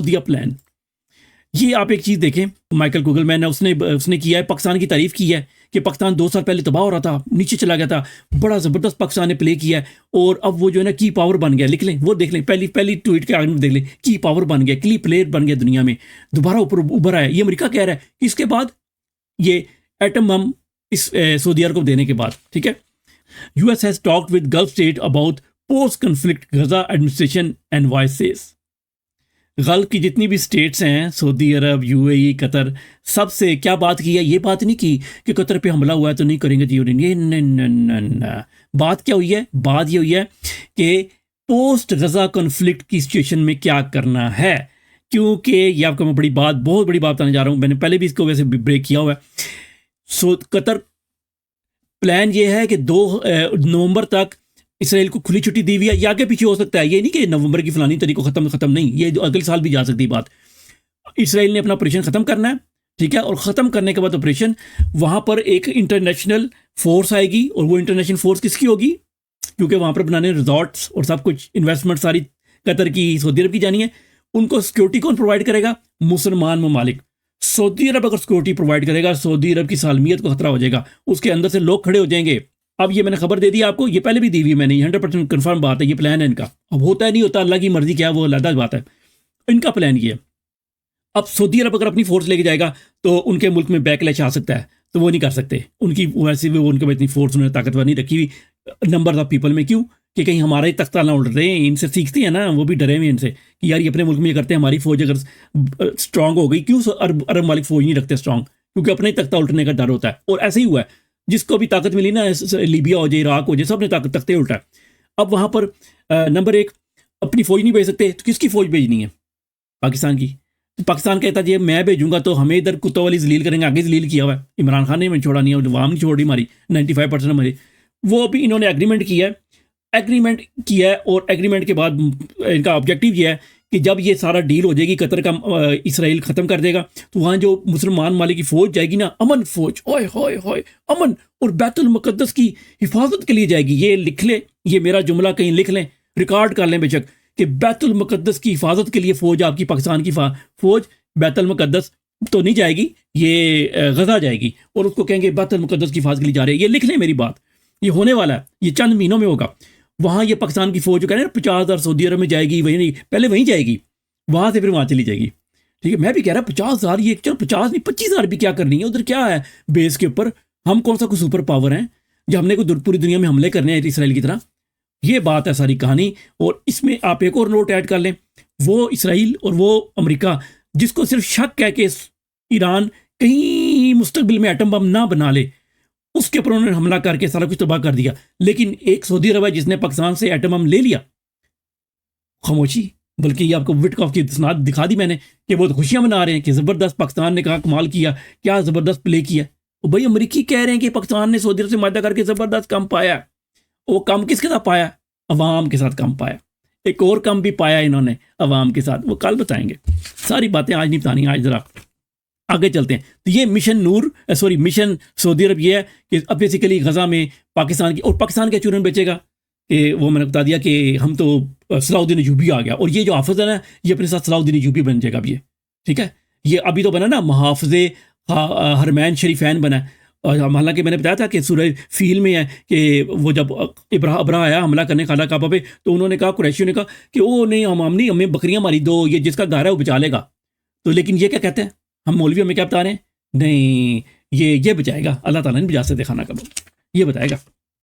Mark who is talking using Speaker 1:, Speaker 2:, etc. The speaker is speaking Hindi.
Speaker 1: दिया प्लान। ये आप एक चीज़ देखें, माइकल गूगलमैन है, उसने किया है, पाकिस्तान की तारीफ की है कि पाकिस्तान 2 साल पहले तबाह हो रहा था, नीचे चला गया था, बड़ा ज़बरदस्त पाकिस्तान ने प्ले किया है और अब वो जो है ना की पावर बन गया। लिख लें, वो देख लें, पहली ट्वीट के आगे में देख लें, की पावर बन गया, की प्लेयर बन गया दुनिया में, दोबारा ऊपर उभर आया। ये अमेरिका कह रहा है कि इसके बाद ये एटम बम इस सऊदी अरब को देने के बाद, ठीक है। US has talked with Gulf state about post conflict Gaza administration and voice says. Gulf की जितनी भी स्टेट्स हैं, सऊदी अरब, यूएई, कतर, सबसे क्या बात की है? ये बात नहीं की कि कतर पे हमला हुआ है तो नहीं करेंगे जी, ये न। बात क्या हुई है? बात ये हुई है कि पोस्ट गजा कॉन्फ्लिक्ट की सिचुएशन में क्या करना है। क्योंकि ये आपको मैं बहुत बड़ी बात बताने जा रहा हूँ, मैंने पहले भी इसको वैसे ब्रेक किया हुआ है। सो कतर प्लान ये है कि 2 नवंबर तक इसराइल को खुली छुट्टी दी हुई है। ये आगे पीछे हो सकता है, ये नहीं कि नवंबर की फलानी तारीख को खत्म नहीं, ये अगले साल भी जा सकती है बात। इसराइल ने अपना ऑपरेशन खत्म करना है, ठीक है, और ख़त्म करने के बाद ऑपरेशन वहाँ पर एक इंटरनेशनल फोर्स आएगी। और वो इंटरनेशनल फोर्स किसकी होगी? क्योंकि वहाँ पर बनाने रिजॉर्ट्स और सब कुछ इन्वेस्टमेंट सारी कतर की, सऊदी अरब की जानी है। उनको सिक्योरिटी कौन प्रोवाइड करेगा? मुसलमान ममालिक। सऊदी अरब अगर सिक्योरिटी प्रोवाइड करेगा, सऊदी अरब की सालमियत को खतरा हो जाएगा, उसके अंदर से लोग खड़े हो जाएंगे। अब ये मैंने खबर दे दी आपको, ये पहले भी दी हुई मैंने, 100% कन्फर्म बात है, ये प्लान है इनका। अब होता है नहीं होता, अल्लाह की मर्जी, क्या वो अलग बात है। इनका प्लान ये है। अब सऊदी अरब अगर अपनी फोर्स लेके जाएगा तो उनके मुल्क में बैकलैश आ सकता है, तो वो नहीं कर सकते। उनकी वैसे भी उनके पास इतनी फोर्स उन्होंने ताकतवर नहीं रखी हुई नंबर ऑफ पीपल में। क्यों? कि कहीं हमारा ही तख्ता ना उड़ रहे हैं, इनसे सीखते हैं ना, वो भी डरे हुए इनसे कि यार ये अपने मुल्क में ये करते हैं, हमारी फौज अगर स्ट्रांग हो गई। क्यों अरब मालिक फौज नहीं रखते स्ट्रांग? क्योंकि अपने ही तख्ता उल्टने का डर होता है। और ऐसे ही हुआ है, जिसको भी ताकत मिली ना, लीबिया हो जाए, इराक हो जाए, सब ने तख्ते उल्टा है। अब वहाँ पर नंबर 1 अपनी फौज नहीं भेज सकते, तो किसकी फौज भेजनी है? पाकिस्तान की। तो पाकिस्तान कहता है मैं भेजूंगा तो हमें इधर कुत्तों वाली जलील करेंगे। आगे जलील किया हुआ है, इमरान खान ने छोड़ा नहीं है, वाम नहीं छोड़ी हमारी 95% हमारी। वो अभी इन्होंने एग्रीमेंट किया है और एग्रीमेंट के बाद इनका ऑब्जेक्टिव ये है कि जब ये सारा डील हो जाएगी, कतर का इसराइल ख़त्म कर देगा, तो वहाँ जो मुसलमान मालिक की फ़ौज जाएगी ना, अमन फ़ौज, ओए होए होए, अमन और बैतुल मुक़द्दस की हिफाजत के लिए जाएगी। ये लिख ले, ये मेरा जुमला कहीं लिख लें, रिकॉर्ड कर लें बेशक, कि बैतुल मुक़द्दस की हिफाजत के लिए फ़ौज, आपकी पाकिस्तान की फ़ौज बैतुल मुक़द्दस तो नहीं जाएगी, ये गजा जाएगी। और उसको कहेंगे बैतुल मुक़द्दस की हिफाजत के लिए जा रहे हैं। ये लिख लें मेरी बात, ये होने वाला है, ये चंद महीनों में होगा। वहाँ ये पाकिस्तान की फ़ौज जो कह रहे हैं 50,000 सऊदी अरब में जाएगी, वही नहीं, पहले वहीं जाएगी, वहाँ से फिर वहाँ चली जाएगी, ठीक है। मैं भी कह रहा 50,000, ये चलो 50 नहीं 25,000 भी क्या करनी है उधर, क्या है बेस के ऊपर? हम कौन सा कोई सुपर पावर हैं जो हमने कोई पूरी दुनिया में हमले करने हैं इसराइल की तरह? ये बात है सारी कहानी। और इसमें आप एक और नोट ऐड कर लें, वो इसराइल और वो अमेरिका जिसको सिर्फ शक है कि ईरान कहीं मुस्तकबिल में एटम बम ना बना ले, उसके ऊपर उन्होंने हमला करके सारा कुछ तबाह कर दिया। लेकिन एक सऊदी अरब है जिसने पाकिस्तान से एटम बम ले लिया, खामोशी। बल्कि ये आपको विटकॉफ की स्नात दिखा दी मैंने कि बहुत खुशियां मना रहे हैं कि ज़बरदस्त पाकिस्तान ने कहा, कमाल किया, क्या ज़बरदस्त प्ले किया। और भाई अमरीकी कह रहे हैं कि पाकिस्तान ने सऊदी अरब से मायदा करके ज़बरदस्त कम पाया। वो कम किसके साथ पाया? अवाम के साथ कम पाया। एक और कम भी पाया इन्होंने अवाम के साथ, वो कल बताएंगे। सारी बातें आज नहीं बतानी, आज ज़रा आगे चलते हैं। तो ये मिशन सऊदी अरब ये है कि अब बेसिकली गजा में पाकिस्तान की, और पाकिस्तान क्या चूरन बेचेगा कि वो मैंने बता दिया कि हम तो सलाउद्दीन अय्यूबी आ गया, और ये जो हाफिज है ना, ये अपने साथ सलाउद्दीन अय्यूबी बन जाएगा अब ये, ठीक है। ये अभी तो बना ना मुहाफ़िज़े हरमैन शरीफैन बना। और हालांकि मैंने बताया था कि सूरह फील में है कि वो जब अबरा आया हमला करने खाला काबा पे, तो उन्होंने कहा, कुरैशियों ने कहा कि ओ नहीं, हम नहीं, हमें बकरियां मारी दो, ये जिसका घर है वो बचा लेगा। तो लेकिन ये क्या कहते हैं, हम मौलवी हमें क्या बता रहे हैं? नहीं, ये बचाएगा, अल्लाह ताला नहीं बचा सकते खाना कबाब, ये बताएगा।